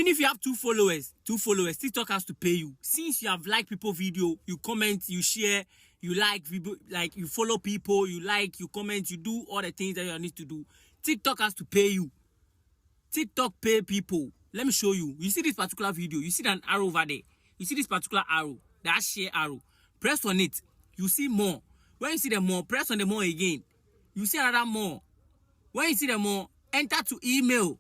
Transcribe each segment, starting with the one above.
if you have two followers, TikTok has to pay you. Since you have liked people video, you comment, you share, you like you follow people, you like, you comment, you do all the things that you need to do. TikTok has to pay you. TikTok pay people. Let me show you. You see this particular video. You see an arrow over there. You see this particular arrow. That share arrow. Press on it. You see more. When you see the more, press on the more again. You see another more. When you see the more, enter to email.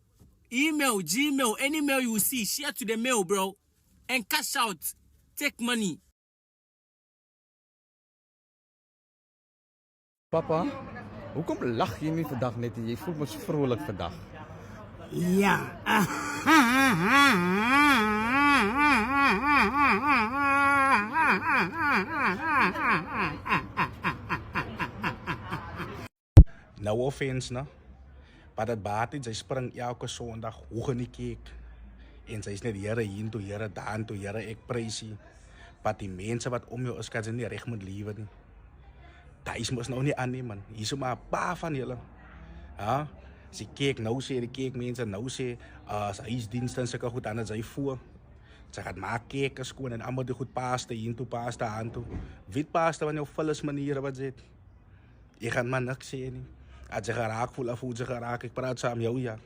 Email, Gmail, any mail you see, share to the mail, bro. And cash out. Take money. Papa, hoekom lag jy nie vandag net en jy voel mos vrolik vandag? Ja. No offense, no? Maar dat Baat, zij springt elke zondag hoog in die kerk. En zij is net Here hier toe, Here daar toe, Here ek prys U. Maar die mensen wat om jou is, kan ze niet recht moet leven nie. Dat is mos nou niet aan nie, man. Hier is maar een paar van jullie. Ja? As die kerk nou sê, die kerkmensen nou sê, as huisdienste en sulke goed aan het sy voer. Sy gaan maak kerke skoon en allemaal die goed paaste hier toe, paaste aan toe. Wit paaste van jou vullis maniere wat zit. Je gaat maar niks sê nie. Als je geraakt voelt of hoe ze geraakt, ik praat samen jou, ja.